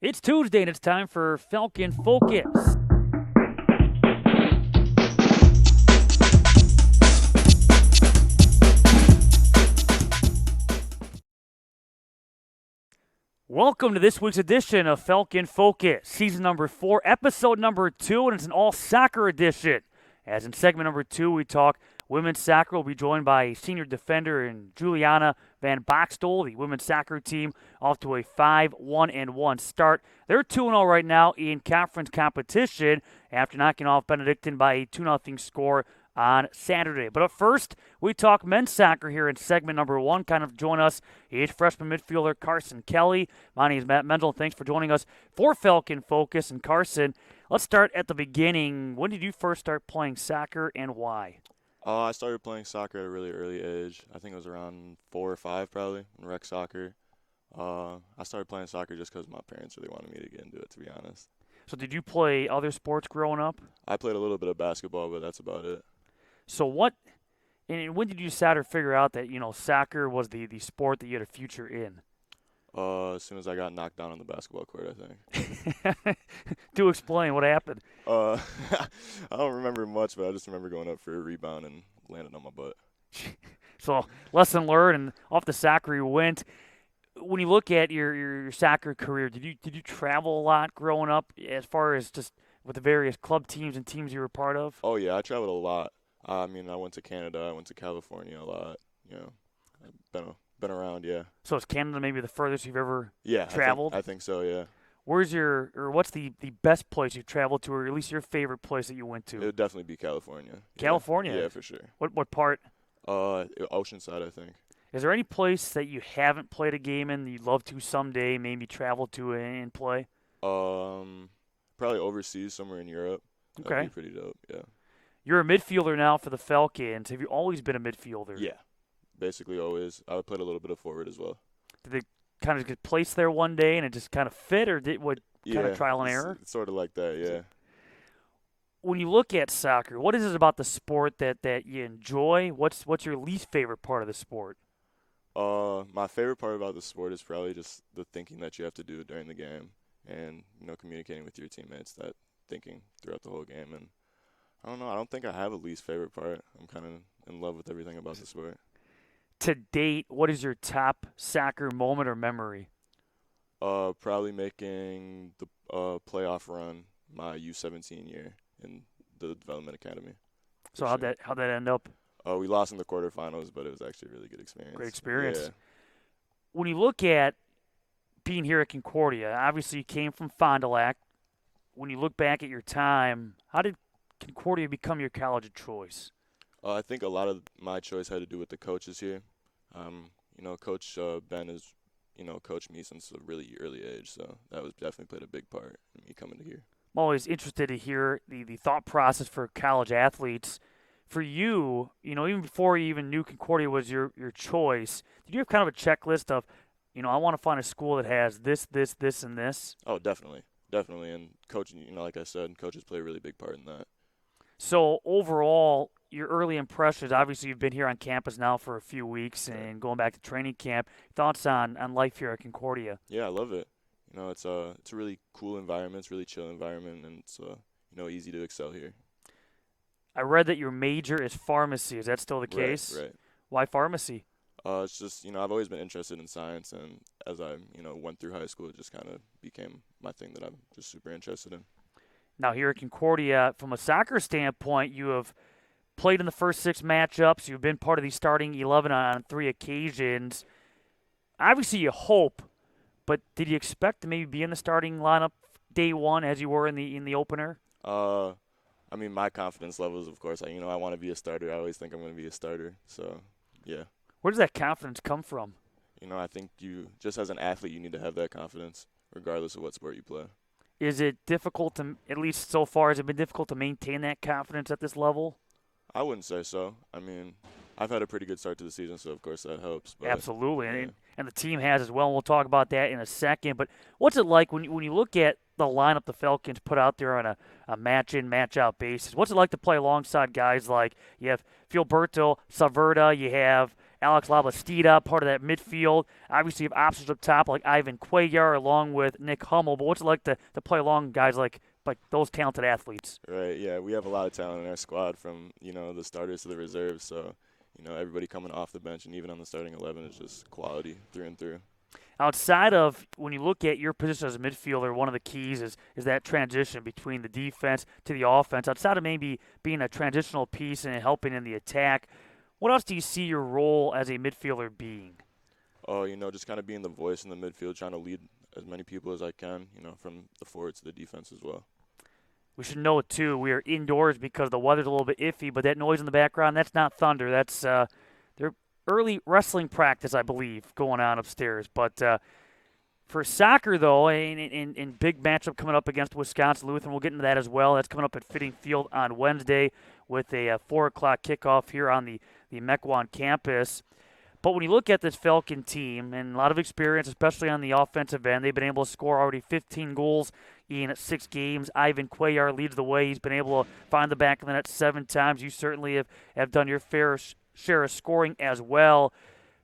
It's Tuesday and it's time for Falcon Focus. Welcome to this week's edition of Falcon Focus, season number 4, episode number 2, and it's an all-soccer edition. As in segment number 2, we talk women's soccer. We'll be joined by a senior defender in Juliana Van Boxtel, the women's soccer team, off to a 5-1-1 start. They're 2-0 right now in conference competition after knocking off Benedictine by a 2-0 score on Saturday. But up first, we talk men's soccer here in segment number 1. Kind of join us is freshman midfielder Carson Kelly. My name is Matt Mendel. Thanks for joining us for Falcon Focus. And Carson, let's start at the beginning. When did you first start playing soccer and why? I started playing soccer at a really early age. I think it was around 4 or 5 probably, in rec soccer. I started playing soccer just because my parents really wanted me to get into it, to be honest. So did you play other sports growing up? I played a little bit of basketball, but that's about it. So and when did you decide or figure out that, soccer was the sport that you had a future in? As soon as I got knocked down on the basketball court, I think. Do explain what happened. I don't remember much, but I just remember going up for a rebound and landing on my butt. So lesson learned, and off the soccer you went. When you look at your soccer career, did you travel a lot growing up as far as just with the various club teams and teams you were part of? Oh, yeah, I traveled a lot. I went to Canada, I went to California a lot. I've been around, yeah. So is Canada maybe the furthest you've ever traveled? traveled? I think so, yeah. What's the best place you've traveled to, or at least your favorite place that you went to? It would definitely be California. California? Yeah, for sure. What part? Oceanside, I think. Is there any place that you haven't played a game in that you'd love to someday maybe travel to and play? Probably overseas, somewhere in Europe. Okay. That'd be pretty dope, yeah. You're a midfielder now for the Falcons. Have you always been a midfielder? Yeah, basically always. I played a little bit of forward as well. Did they kind of get placed there one day and it just kind of fit, or kind of trial and error? It's sort of like that, yeah. When you look at soccer, what is it about the sport that you enjoy? What's your least favorite part of the sport? My favorite part about the sport is probably just the thinking that you have to do during the game and, communicating with your teammates, that thinking throughout the whole game. And I don't know, I don't think I have a least favorite part. I'm kind of in love with everything about the sport. To date, what is your top soccer moment or memory? Probably making the playoff run my U17 year in the Development Academy. So how'd that end up? We lost in the quarterfinals, but it was actually a really good experience. Great experience. Yeah. When you look at being here at Concordia, obviously you came from Fond du Lac. When you look back at your time, how did Concordia become your college of choice? I think a lot of my choice had to do with the coaches here. Coach Ben has, coached me since a really early age, so that was definitely played a big part in me coming to here. I'm always interested to hear the thought process for college athletes. For you, even before you even knew Concordia was your choice, did you have kind of a checklist of, I want to find a school that has this, this, this, and this? Oh, definitely. Definitely. And coaching, like I said, coaches play a really big part in that. So overall, your early impressions, obviously you've been here on campus now for a few weeks and going back to training camp. Thoughts on life here at Concordia? Yeah, I love it. It's a really cool environment. It's a really chill environment, and it's easy to excel here. I read that your major is pharmacy. Is that still the case? Right. Why pharmacy? It's just, I've always been interested in science, and as I, went through high school, it just kind of became my thing that I'm just super interested in. Now here at Concordia, from a soccer standpoint, you have played in the first 6 matchups. You've been part of the starting 11 on 3 occasions. Obviously you hope, but did you expect to maybe be in the starting lineup day one as you were in the opener? My confidence levels, of course, I want to be a starter. I always think I'm going to be a starter, so yeah. Where does that confidence come from? I think you, just as an athlete, you need to have that confidence, regardless of what sport you play. Is it difficult to, at least so far, has it been difficult to maintain that confidence at this level? I wouldn't say so. I've had a pretty good start to the season, so of course that helps. But, Absolutely, yeah. and the team has as well. And we'll talk about that in a second. But what's it like when you look at the lineup the Falcons put out there on a match-in, match-out basis? What's it like to play alongside guys like you have Filiberto, Saverda, you have Alex Labastida, part of that midfield. Obviously, you have options up top like Ivan Cuellar along with Nick Hummel. But what's it like to play along guys like those talented athletes? Right, yeah, we have a lot of talent in our squad from, the starters to the reserves. So, everybody coming off the bench and even on the starting 11 is just quality through and through. Outside of when you look at your position as a midfielder, one of the keys is that transition between the defense to the offense. Outside of maybe being a transitional piece and helping in the attack, what else do you see your role as a midfielder being? Oh, just kind of being the voice in the midfield, trying to lead as many people as I can, from the forward to the defense as well. We should note, too, we are indoors because the weather's a little bit iffy, but that noise in the background, that's not thunder. That's their early wrestling practice, I believe, going on upstairs. But for soccer, though, in big matchup coming up against Wisconsin Lutheran, we'll get into that as well. That's coming up at Fitting Field on Wednesday with a 4 o'clock kickoff here on the Mequon campus. But when you look at this Falcon team, and a lot of experience, especially on the offensive end, they've been able to score already 15 goals in 6 games. Ivan Cuellar leads the way. He's been able to find the back of the net 7 times. You certainly have done your fair share of scoring as well.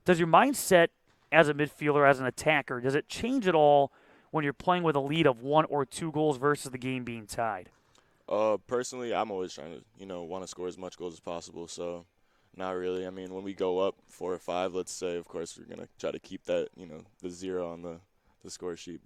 Does your mindset as a midfielder, as an attacker, does it change at all when you're playing with a lead of 1 or 2 goals versus the game being tied? Personally, I'm always trying to, want to score as much goals as possible, so not really. I mean, when we go up 4 or 5, let's say, of course, we're going to try to keep that, the 0 on the score sheet.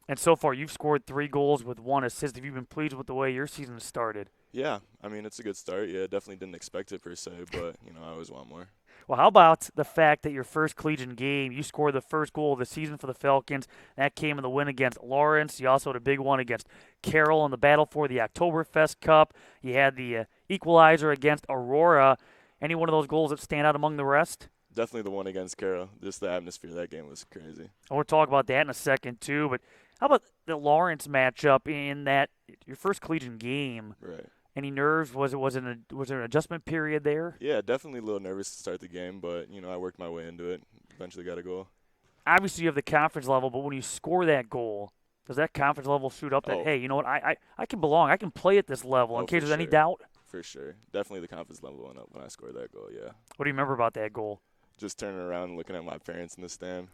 And so far, you've scored 3 goals with 1 assist. Have you been pleased with the way your season has started? Yeah, I mean, it's a good start. Yeah, definitely didn't expect it per se, but, I always want more. Well, how about the fact that your first collegiate game, you scored the first goal of the season for the Falcons. That came in the win against Lawrence. You also had a big one against Carroll in the battle for the Oktoberfest Cup. You had the equalizer against Aurora. Any one of those goals that stand out among the rest? Definitely the one against Carroll. Just the atmosphere of that game was crazy. And we'll talk about that in a second, too. But how about the Lawrence matchup in that your first collegiate game? Right. Any nerves? Was there an adjustment period there? Yeah, definitely a little nervous to start the game, but, I worked my way into it. Eventually got a goal. Obviously, you have the conference level, but when you score that goal, does that conference level shoot up that, hey, you know what, I can belong. I can play at this level in case there's any doubt? For sure. Definitely the confidence level went up when I scored that goal, yeah. What do you remember about that goal? Just turning around and looking at my parents in the stand.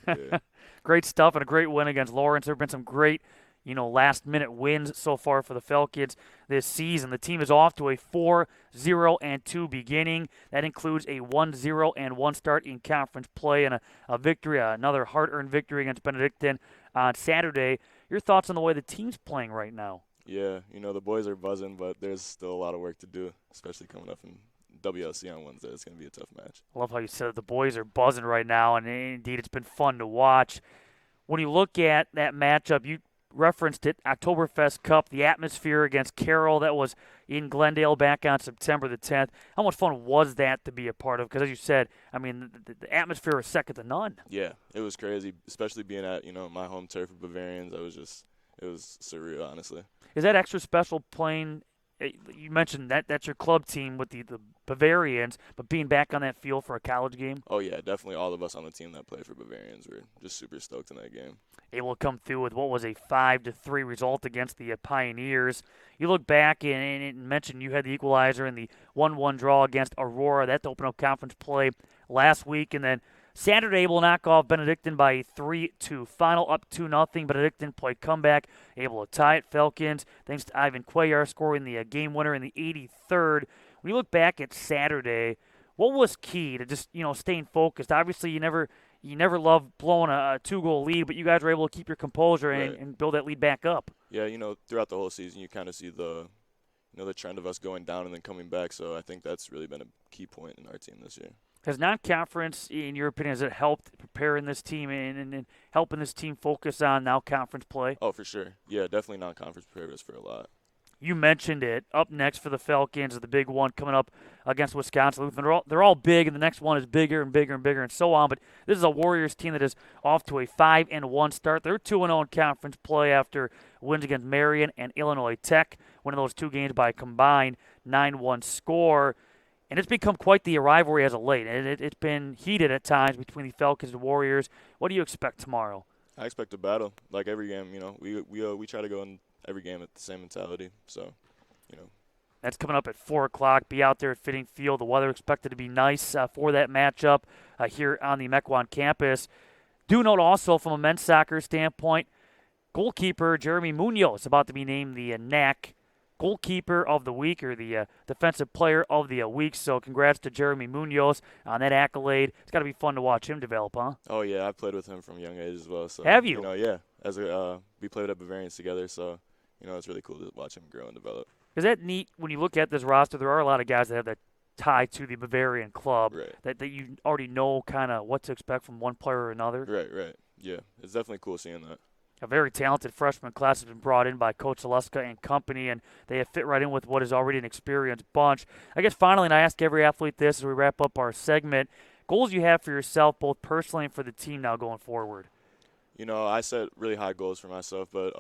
Yeah. Great stuff and a great win against Lawrence. There have been some great, last-minute wins so far for the Falcons this season. The team is off to a 4-0-2 beginning. That includes a 1-0-1 start in conference play and a victory, another hard-earned victory against Benedictine on Saturday. Your thoughts on the way the team's playing right now? Yeah, the boys are buzzing, but there's still a lot of work to do, especially coming up in WLC on Wednesday. It's going to be a tough match. I love how you said it. The boys are buzzing right now, and indeed it's been fun to watch. When you look at that matchup, you referenced it, Oktoberfest Cup, the atmosphere against Carroll. That was in Glendale back on September the 10th. How much fun was that to be a part of? Because as you said, I mean, the atmosphere was second to none. Yeah, it was crazy, especially being at, my home turf of Bavarians. It was surreal, honestly. Is that extra special playing? You mentioned that's your club team with the Bavarians, but being back on that field for a college game? Oh, yeah, definitely all of us on the team that play for Bavarians were just super stoked in that game. Able to come through with what was a 5-3 result against the Pioneers. You look back and mentioned you had the equalizer in the 1-1 draw against Aurora. That opened up conference play last week, and then Saturday able to knock off Benedictine by a 3-2 final, up 2-0. Benedictine played comeback, able to tie it. Falcons, thanks to Ivan Cuellar, scoring the game winner in the 83rd. When you look back at Saturday, what was key to just staying focused? Obviously, you never love blowing a 2-goal lead, but you guys were able to keep your composure and build that lead back up. Yeah, throughout the whole season, you kind of see the trend of us going down and then coming back. So I think that's really been a key point in our team this year. Has non-conference, in your opinion, has it helped preparing this team and helping this team focus on now conference play? Oh, for sure. Yeah, definitely non-conference prepared us for a lot. You mentioned it. Up next for the Falcons is the big one coming up against Wisconsin Lutheran. They're all big, and the next one is bigger and bigger and bigger and so on. But this is a Warriors team that is off to a 5-1 start. They're 2-0 in conference play after wins against Marion and Illinois Tech, winning those 2 games by a combined 9-1 score. And it's become quite the rivalry as of late. It's been heated at times between the Falcons and Warriors. What do you expect tomorrow? I expect a battle. Like every game, we try to go in every game with the same mentality. So, That's coming up at 4 o'clock. Be out there at Fitting Field. The weather expected to be nice for that matchup here on the Mequon campus. Do note also from a men's soccer standpoint, goalkeeper Jeremy Munoz about to be named the Ncaa Goalkeeper of the Week, or the Defensive Player of the Week. So congrats to Jeremy Munoz on that accolade. It's got to be fun to watch him develop, huh? Oh, yeah, I played with him from a young age as well. So, have you? Yeah. We played at Bavarians together, so, it's really cool to watch him grow and develop. Is that neat when you look at this roster? There are a lot of guys that have that tie to the Bavarian club, right. that you already know kind of what to expect from one player or another. Right. Yeah, it's definitely cool seeing that. A very talented freshman class has been brought in by Coach Aleska and company, and they have fit right in with what is already an experienced bunch. I guess finally, and I ask every athlete this as we wrap up our segment, goals you have for yourself, both personally and for the team now going forward. I set really high goals for myself, but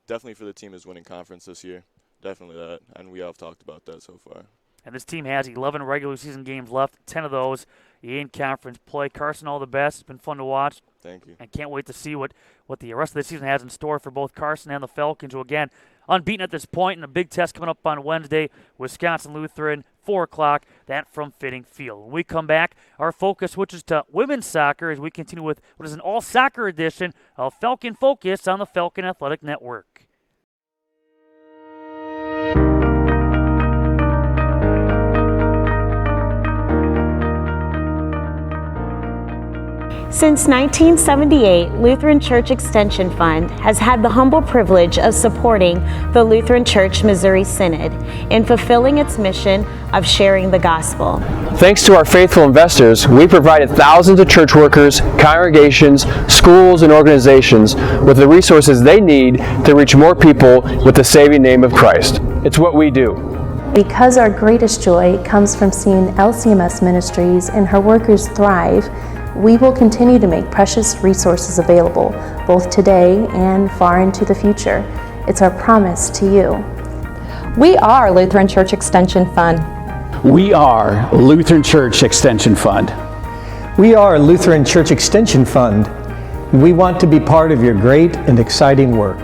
definitely for the team is winning conference this year. Definitely that, and we have talked about that so far. And this team has 11 regular season games left, 10 of those in conference play. Carson, all the best. It's been fun to watch. Thank you. And can't wait to see what the rest of the season has in store for both Carson and the Falcons, who, again, unbeaten at this point, and a big test coming up on Wednesday, Wisconsin Lutheran, 4 o'clock, that from Fitting Field. When we come back, our focus switches to women's soccer as we continue with what is an all-soccer edition of Falcon Focus on the Falcon Athletic Network. Since 1978, Lutheran Church Extension Fund has had the humble privilege of supporting the Lutheran Church Missouri Synod in fulfilling its mission of sharing the gospel. Thanks to our faithful investors, we provided thousands of church workers, congregations, schools, and organizations with the resources they need to reach more people with the saving name of Christ. It's what we do. Because our greatest joy comes from seeing LCMS Ministries and her workers thrive, we will continue to make precious resources available, both today and far into the future. It's our promise to you. We are Lutheran Church Extension Fund. We are Lutheran Church Extension Fund. We are Lutheran Church Extension Fund. We want to be part of your great and exciting work.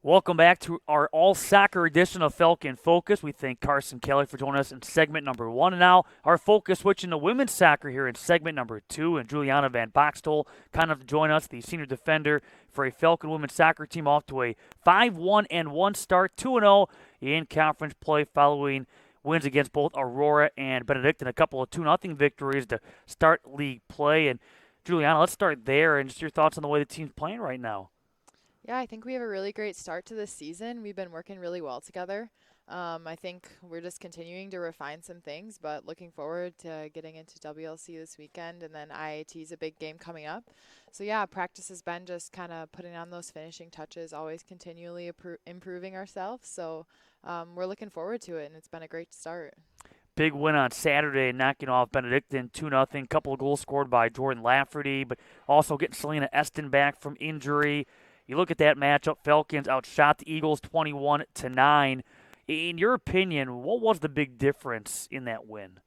Welcome back to our all-soccer edition of Falcon Focus. We thank Carson Kelly for joining us in segment number 1. And now our focus switching to women's soccer here in segment number 2. And Juliana Van Boxtol kind enough to join us, the senior defender for a Falcon women's soccer team, off to a 5-1-1 start, 2-0 in conference play following wins against both Aurora and Benedict and a couple of 2-0 victories to start league play. And Juliana, let's start there and just your thoughts on the way the team's playing right now. Yeah, I think we have a really great start to this season. We've been working really well together. I think we're just continuing to refine some things, but looking forward to getting into WLC this weekend, and then IAT is a big game coming up. So yeah, practice has been just kind of putting on those finishing touches, always continually improving ourselves. So we're looking forward to it, and it's been a great start. Big win on Saturday, knocking off Benedictine 2-0. Couple of goals scored by Jordan Lafferty, but also getting Selena Eston back from injury. You look at that matchup, Falcons outshot the Eagles 21-9. In your opinion, what was the big difference in that win?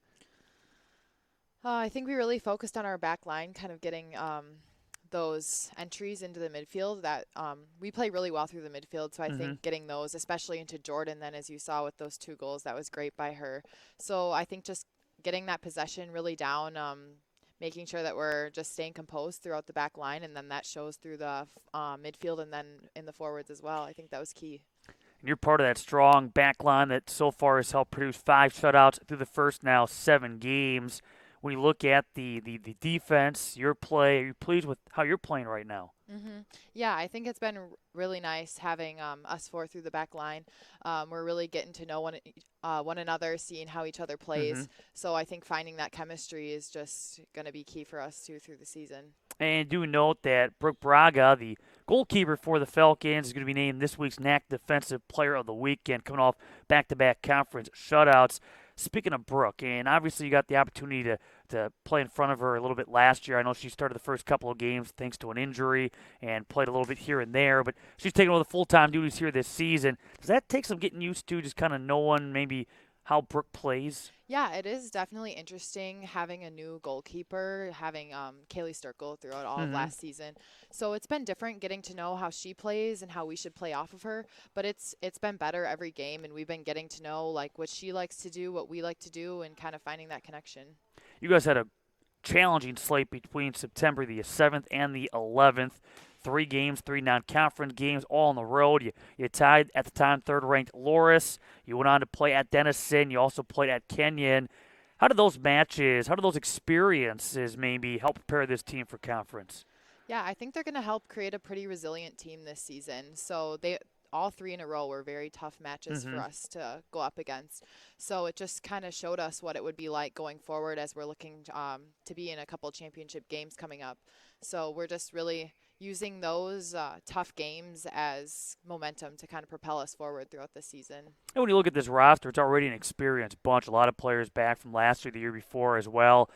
I think we really focused on our back line, kind of getting those entries into the midfield. That we play really well through the midfield, so I think getting those, especially into Jordan, then as you saw with those 2 goals, that was great by her. So I think just getting that possession really down, making sure that we're just staying composed throughout the back line, and then that shows through the midfield and then in the forwards as well. I think that was key. And you're part of that strong back line that so far has helped produce 5 shutouts through the first now 7 games. When you look at the defense, your play, are you pleased with how you're playing right now? Yeah, I think it's been really nice having us 4 through the back line. We're really getting to know one another, seeing how each other plays. So I think finding that chemistry is just going to be key for us too through the season. And do note that Brooke Braga, the goalkeeper for the Falcons, is going to be named this week's Ncaa Defensive Player of the Weekend, coming off back-to-back conference shutouts. Speaking of Brooke, and obviously you got the opportunity to play in front of her a little bit last year. I know she started the first couple of games thanks to an injury and played a little bit here and there, but she's taking over the full-time duties here this season. Does that take some getting used to, just kind of knowing maybe how Brooke plays? Yeah, it is definitely interesting having a new goalkeeper, having Kaylee Sturkle throughout all of last season. So it's been different getting to know how she plays and how we should play off of her. But it's been better every game, and we've been getting to know like what she likes to do, what we like to do, and kind of finding that connection. You guys had a challenging slate between September the 7th and the 11th. 3 games, 3 non-conference games, all on the road. You tied, at the time, third-ranked Loris. You went on to play at Denison. You also played at Kenyon. How did those matches, how did those experiences maybe help prepare this team for conference? Yeah, I think they're going to help create a pretty resilient team this season. So all 3 in a row were very tough matches for us to go up against. So it just kind of showed us what it would be like going forward as we're looking to be in a couple championship games coming up. So we're just really using those tough games as momentum to kind of propel us forward throughout the season. And when you look at this roster, it's already an experienced bunch. A lot of players back from last year, the year before as well.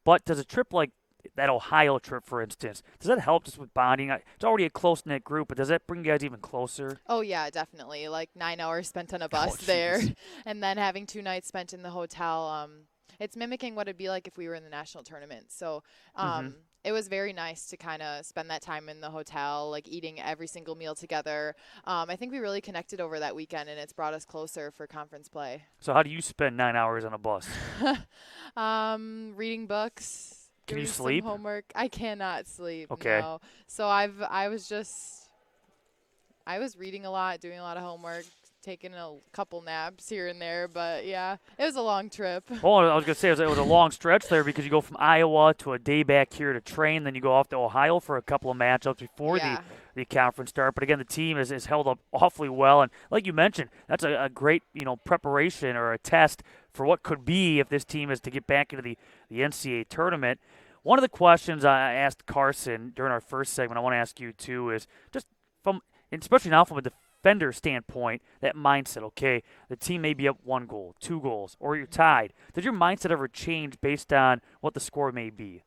But does a trip like that Ohio trip, for instance, does that help just with bonding? It's already a close-knit group, but does that bring you guys even closer? Oh, yeah, definitely. Like 9 hours spent on a bus there, and then having 2 nights spent in the hotel. It's mimicking what it'd be like if we were in the national tournament. So it was very nice to kind of spend that time in the hotel, like eating every single meal together. I think we really connected over that weekend, and it's brought us closer for conference play. So how do you spend 9 hours on a bus? Reading books. Can you Doing some sleep? homework. I cannot sleep. Okay. No. So I was reading a lot, doing a lot of homework, taking a couple naps here and there, but yeah, it was a long trip. Oh, I was going to say it was a long stretch there because you go from Iowa to a day back here to train, then you go off to Ohio for a couple of matchups before the conference start. But again, the team is held up awfully well, and like you mentioned, that's a great preparation or a test for what could be if this team is to get back into the NCAA tournament. One of the questions I asked Carson during our first segment, I want to ask you too, is just especially now from a defender standpoint, that mindset, okay, the team may be up 1 goal, 2 goals, or you're tied. Does your mindset ever change based on what the score may be?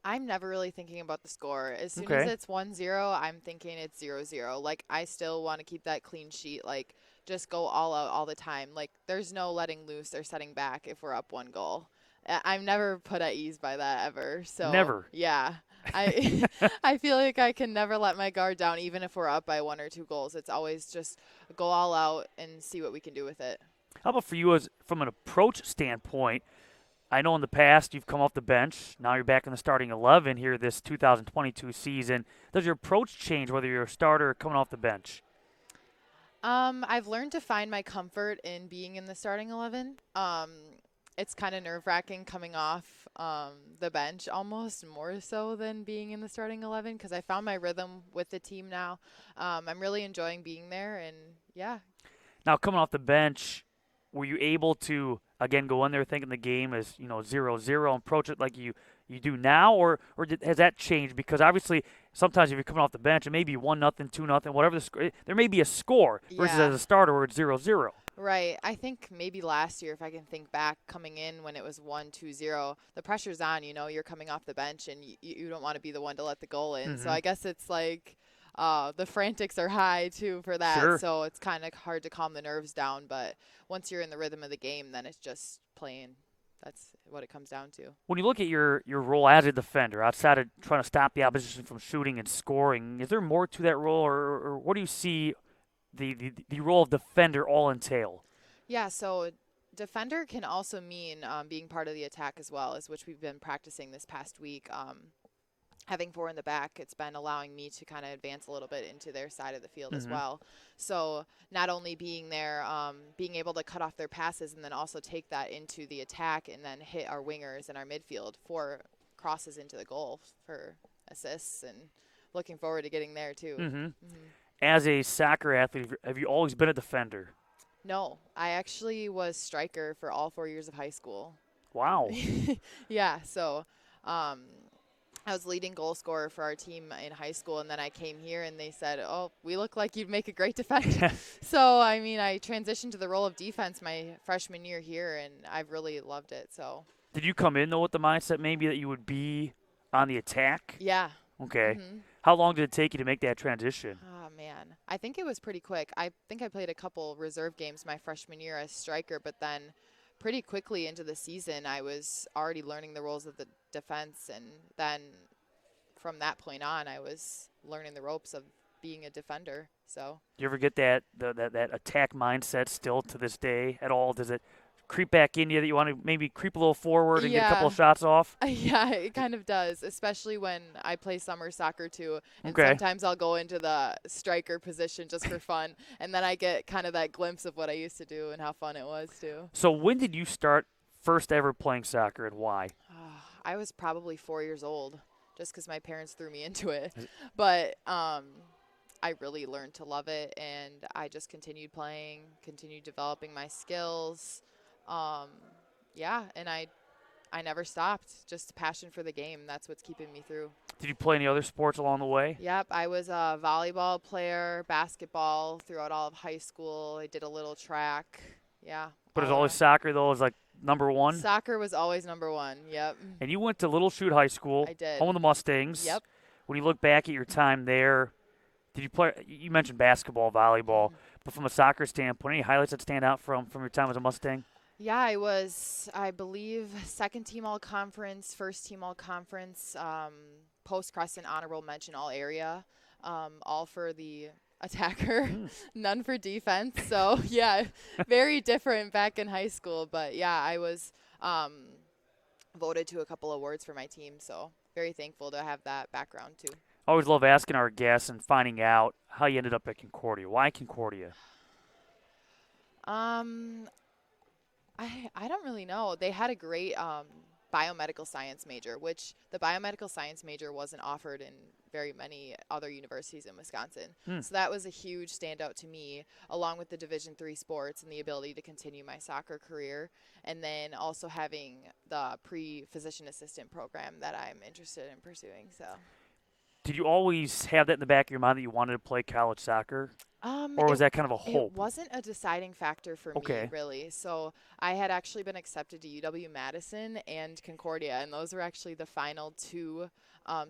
I'm never really thinking about the score. As soon as it's 1-0, I'm thinking it's 0-0. Like, I still want to keep that clean sheet, like, just go all out all the time. Like, there's no letting loose or setting back if we're up 1 goal. I'm never put at ease by that ever. So never. Yeah. I feel like I can never let my guard down, even if we're up by 1 or 2 goals. It's always just go all out and see what we can do with it. How about for you as from an approach standpoint? I know in the past you've come off the bench. Now you're back in the starting 11 here this 2022 season. Does your approach change whether you're a starter or coming off the bench? I've learned to find my comfort in being in the starting 11. It's kind of nerve-wracking coming off the bench almost more so than being in the starting 11 because I found my rhythm with the team now. I'm really enjoying being there, and yeah. Now, coming off the bench, were you able to, again, go in there thinking the game is 0-0 and approach it like you do now, or has that changed? Because obviously sometimes if you're coming off the bench, it may be 1-0, 2-0, whatever the score. There may be a score versus as a starter where it's 0-0. Right. I think maybe last year, if I can think back, coming in when it was 1-2-0, the pressure's on. You're coming off the bench, and you don't want to be the one to let the goal in. So I guess it's like the frantics are high, too, for that. Sure. So it's kind of hard to calm the nerves down. But once you're in the rhythm of the game, then it's just playing. That's what it comes down to. When you look at your role as a defender, outside of trying to stop the opposition from shooting and scoring, is there more to that role, or what do you see the role of defender all entail? Yeah, so defender can also mean being part of the attack as well, as which we've been practicing this past week. Having 4 in the back, it's been allowing me to kind of advance a little bit into their side of the field as well. So not only being there, being able to cut off their passes and then also take that into the attack and then hit our wingers and our midfield for crosses into the goal for assists, and looking forward to getting there too. As a soccer athlete, have you always been a defender? No, I actually was striker for all 4 years of high school. Wow. Yeah, so I was leading goal scorer for our team in high school, and then I came here and they said, oh, we look like you'd make a great defender. So, I mean, I transitioned to the role of defense my freshman year here, and I've really loved it. So. Did you come in, though, with the mindset maybe that you would be on the attack? Yeah. Okay. How long did it take you to make that transition? man, I think it was pretty quick. I think I played a couple reserve games my freshman year as striker, but then pretty quickly into the season, I was already learning the roles of the defense, and then from that point on, I was learning the ropes of being a defender. So, Do you ever get that attack mindset still to this day at all? Does it creep back in you that you want to maybe creep a little forward and get a couple of shots off? Yeah, it kind of does, especially when I play summer soccer too. And Okay. sometimes I'll go into the striker position just for fun, and then I get kind of that glimpse of what I used to do and how fun it was too. So when did you start first ever playing soccer, and why? I was probably 4 years old, just because my parents threw me into it. But I really learned to love it, and I just continued playing, continued developing my skills. And I never stopped. Just passion for the game. That's what's keeping me through. Did you play any other sports along the way? Yep, I was a volleyball player, basketball throughout all of high school. I did a little track. Yeah. But it was always soccer, though, was like number one? Soccer was always number one, yep. And you went to Little Chute High School. I did. Home of the Mustangs. Yep. When you look back at your time there, did you play? You mentioned basketball, volleyball, but from a soccer standpoint, any highlights that stand out from your time as a Mustang? Yeah, I was, I believe, second team all-conference, first team all-conference, post-Crescent honorable mention all-area, all for the attacker, none for defense. So, yeah, very different back in high school. But, yeah, I was voted to a couple awards for my team, so very thankful to have that background, too. I always love asking our guests and finding out how you ended up at Concordia. Why Concordia? I don't really know. They had a great biomedical science major, which the biomedical science major wasn't offered in very many other universities in Wisconsin. So that was a huge standout to me, along with the Division III sports and the ability to continue my soccer career, and then also having the pre-physician assistant program that I'm interested in pursuing. So. Did you always have that in the back of your mind that you wanted to play college soccer? Or was that kind of a hope? It wasn't a deciding factor for me, really. So I had actually been accepted to UW-Madison and Concordia, and those were actually the final two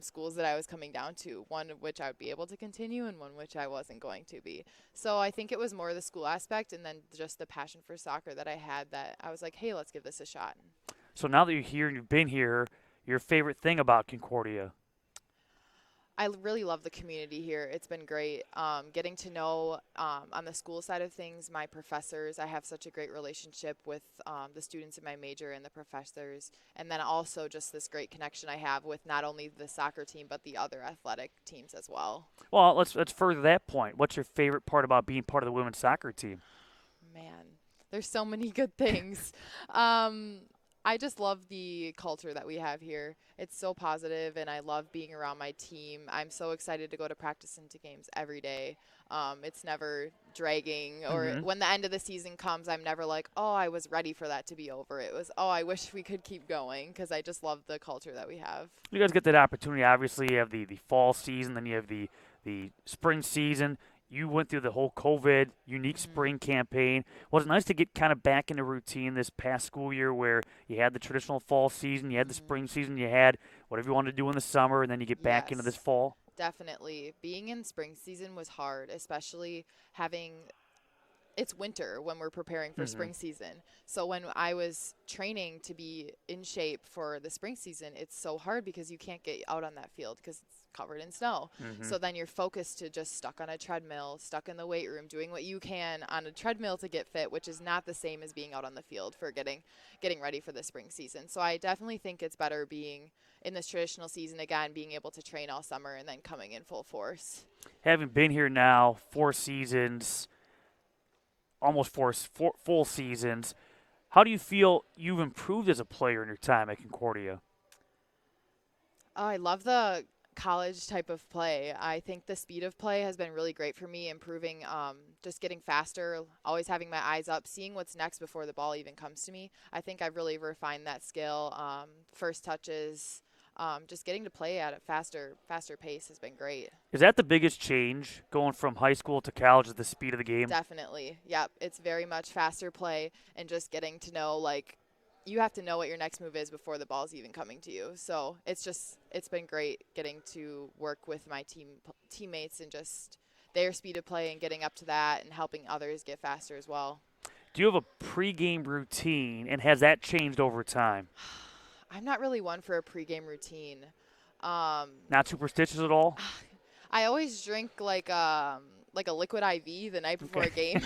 schools that I was coming down to, one of which I would be able to continue and one which I wasn't going to be. So I think it was more the school aspect and then just the passion for soccer that I had that I was like, hey, let's give this a shot. So now that you're here and you've been here, your favorite thing about Concordia? I really love the community here. It's been great. Getting to know, on the school side of things, my professors. I have such a great relationship with the students in my major and the professors. And then also just this great connection I have with not only the soccer team, but the other athletic teams as well. Well, let's further that point. What's your favorite part about being part of the women's soccer team? Man, there's so many good things. I just love the culture that we have here. It's so positive, and I love being around my team. I'm so excited to go to practice and to games every day. It's never dragging, or when the end of the season comes, I'm never like, oh, I was ready for that to be over. It was, oh, I wish we could keep going, because I just love the culture that we have. You guys get that opportunity. Obviously, you have the fall season, then you have the spring season. You went through the whole COVID unique spring campaign. Was it nice to get kind of back into routine this past school year where you had the traditional fall season, you had the spring season, you had whatever you wanted to do in the summer, and then you get back into this fall? Definitely. Being in spring season was hard, especially having it's winter when we're preparing for spring season. So when I was training to be in shape for the spring season, it's so hard because you can't get out on that field because it's covered in snow. So then you're focused to just stuck on a treadmill, stuck in the weight room, doing what you can on a treadmill to get fit, which is not the same as being out on the field for getting ready for the spring season. So I definitely think it's better being in this traditional season again, being able to train all summer and then coming in full force. Having been here now 4 seasons, almost four full seasons, how do you feel you've improved as a player in your time at Concordia? Oh, I love the college type of play. I think the speed of play has been really great for me, improving, just getting faster, always having my eyes up, seeing what's next before the ball even comes to me. I think I've really refined that skill. First touches, just getting to play at a faster pace has been great. Is that the biggest change going from high school to college, is the speed of the game? Definitely. Yep. It's very much faster play and just getting to know, like, you have to know what your next move is before the ball's even coming to you. So it's been great getting to work with my teammates and just their speed of play and getting up to that and helping others get faster as well. Do you have a pregame routine, and has that changed over time? I'm not really one for a pregame routine. Not superstitious at all? I always drink like a liquid IV the night before a game,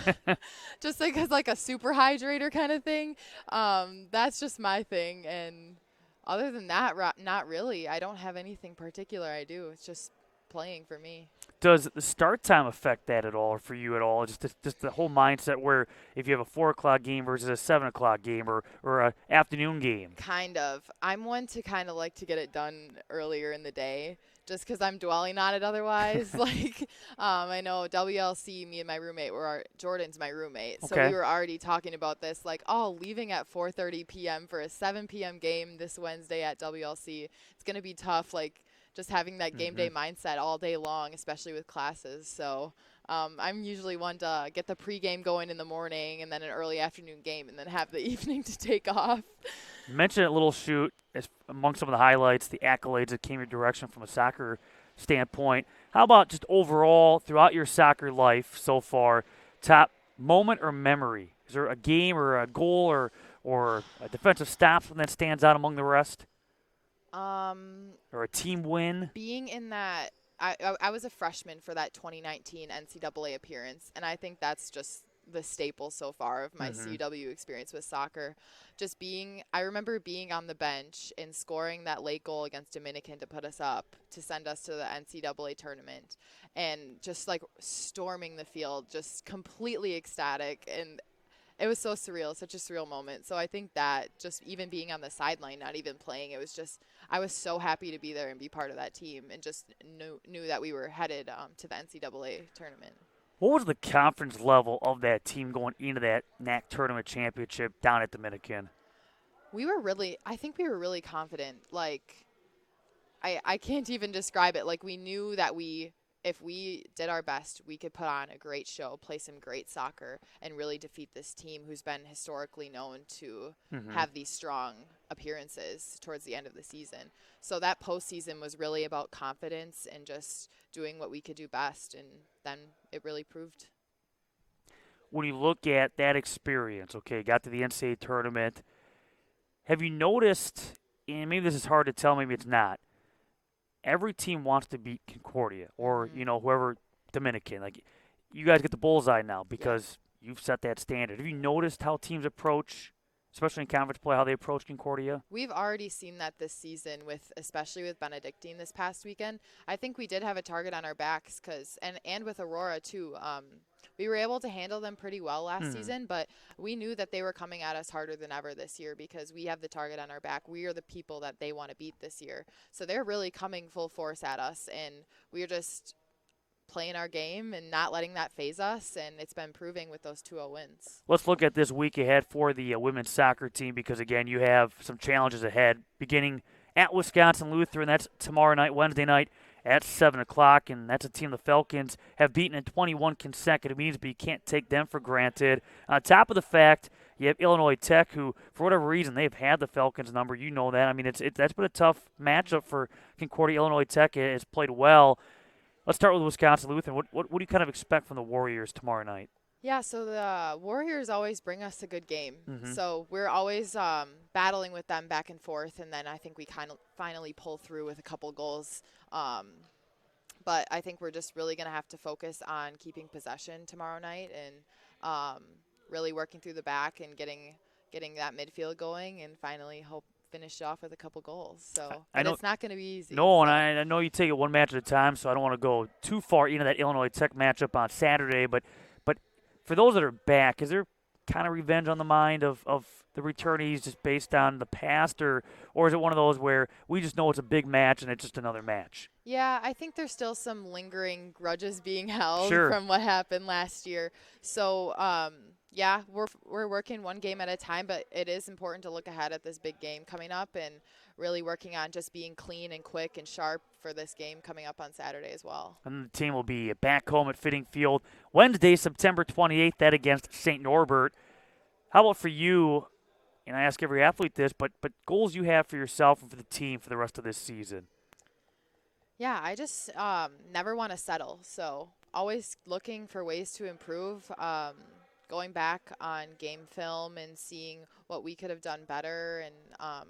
just like as like a super hydrator kind of thing. That's just my thing, and other than that, not really. I don't have anything particular I do. It's just playing for me. Does the start time affect that at all, or for you at all? Just the whole mindset where if you have a 4 o'clock game versus a 7 o'clock game or a afternoon game? Kind of. I'm one to kind of like to get it done earlier in the day, just because I'm dwelling on it otherwise. I know WLC, me and my roommate Jordan's my roommate, so we were already talking about this, like, leaving at 4:30 p.m. for a 7 p.m. game this Wednesday at WLC. It's gonna be tough, like just having that game day mindset all day long, especially with classes. So I'm usually one to get the pregame going in the morning and then an early afternoon game and then have the evening to take off. You mentioned a little shoot as among some of the highlights, the accolades that came your direction from a soccer standpoint. How about just overall throughout your soccer life so far, top moment or memory? Is there a game or a goal or a defensive stop that stands out among the rest? Or a team win? Being in that, I was a freshman for that 2019 NCAA appearance, and I think that's just the staple so far of my CUW experience with soccer. I remember being on the bench and scoring that late goal against Dominican to put us up, to send us to the NCAA tournament, and just like storming the field, just completely ecstatic. And it was so surreal, such a surreal moment. So I think that just even being on the sideline, not even playing, I was so happy to be there and be part of that team, and just knew that we were headed to the NCAA tournament. What was the confidence level of that team going into that Ncaa Tournament championship down at Dominican? I think we were really confident. Like, I can't even describe it. Like, we knew that if we did our best, we could put on a great show, play some great soccer, and really defeat this team who's been historically known to have these strong appearances towards the end of the season. So that postseason was really about confidence and just doing what we could do best, and then it really proved. When you look at that experience, got to the Ncaa Tournament, have you noticed, and maybe this is hard to tell, maybe it's not, every team wants to beat Concordia or, whoever, Dominican. Like, you guys get the bullseye now because you've set that standard. Have you noticed how teams approach, especially in conference play, how they approach Concordia? We've already seen that this season, especially with Benedictine this past weekend. I think we did have a target on our backs and with Aurora too. We were able to handle them pretty well last season, but we knew that they were coming at us harder than ever this year because we have the target on our back. We are the people that they want to beat this year. So they're really coming full force at us, and we are just playing our game and not letting that phase us, and it's been proving with those 2-0 wins. Let's look at this week ahead for the women's soccer team because, again, you have some challenges ahead, beginning at Wisconsin Lutheran. That's tomorrow night, Wednesday night, at 7 o'clock, and that's a team the Falcons have beaten in 21 consecutive meetings, but you can't take them for granted. On top of the fact, you have Illinois Tech, who, for whatever reason, they've had the Falcons number. You know that. I mean, that's been a tough matchup for Concordia. Illinois Tech has played well. Let's start with Wisconsin Lutheran. What do you kind of expect from the Warriors tomorrow night? Yeah, so the Warriors always bring us a good game. So we're always battling with them back and forth, and then I think we kind of finally pull through with a couple goals. But I think we're just really going to have to focus on keeping possession tomorrow night and really working through the back and getting that midfield going and finally finish off with a couple goals. So it's not going to be easy. No, and I know you take it one match at a time, so I don't want to go too far into that Illinois Tech matchup on Saturday, but for those that are back, is there kind of revenge on the mind of the returnees just based on the past, or is it one of those where we just know it's a big match and it's just another match? Yeah, I think there's still some lingering grudges being held from what happened last year. So, yeah, we're working one game at a time, but it is important to look ahead at this big game coming up and really working on just being clean and quick and sharp for this game coming up on Saturday as well. And the team will be back home at Fitting Field Wednesday, September 28th, that against St. Norbert. How about for you, and I ask every athlete this, but goals you have for yourself and for the team for the rest of this season? Yeah, I just never want to settle. So always looking for ways to improve. Going back on game film and seeing what we could have done better. And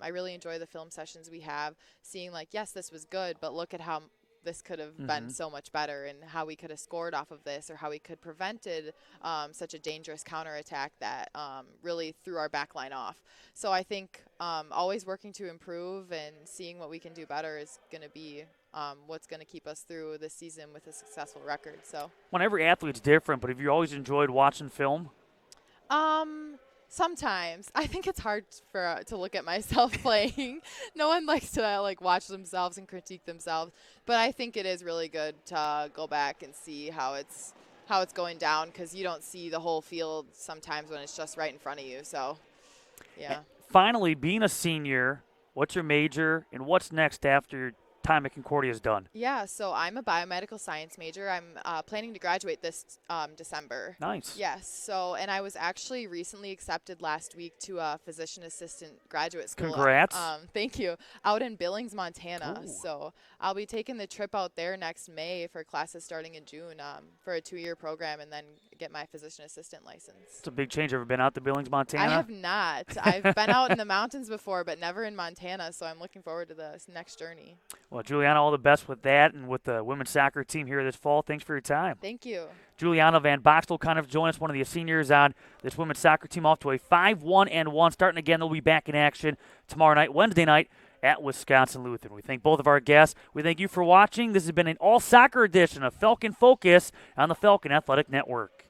I really enjoy the film sessions we have, seeing like, yes, this was good, but look at how this could have been so much better and how we could have scored off of this or how we could prevented such a dangerous counterattack that really threw our back line off. So I think always working to improve and seeing what we can do better is going to be what's going to keep us through this season with a successful record. So, well, every athlete's different, but have you always enjoyed watching film? Sometimes I think it's hard to look at myself playing. No one likes to like watch themselves and critique themselves, but I think it is really good to go back and see how it's going down, because you don't see the whole field sometimes when it's just right in front of you. So, yeah. Finally, being a senior, what's your major and what's next after your time at Concordia is done? Yeah, so I'm a biomedical science major. I'm planning to graduate this December. Nice. Yes. So, and I was actually recently accepted last week to a physician assistant graduate school. Congrats. Thank you. Out in Billings, Montana. Ooh. So I'll be taking the trip out there next May for classes starting in June for a 2-year program, and then get my physician assistant license. It's a big change. Ever been out to Billings, Montana? I have not. I've been out in the mountains before, but never in Montana, so I'm looking forward to this next journey. Well, Juliana, all the best with that and with the women's soccer team here this fall. Thanks for your time. Thank you. Juliana Van Boxtel kind of joined us, one of the seniors on this women's soccer team, off to a 5-1-1. Starting again, they'll be back in action tomorrow night, Wednesday night, at Wisconsin Lutheran. We thank both of our guests. We thank you for watching. This has been an all-soccer edition of Falcon Focus on the Falcon Athletic Network.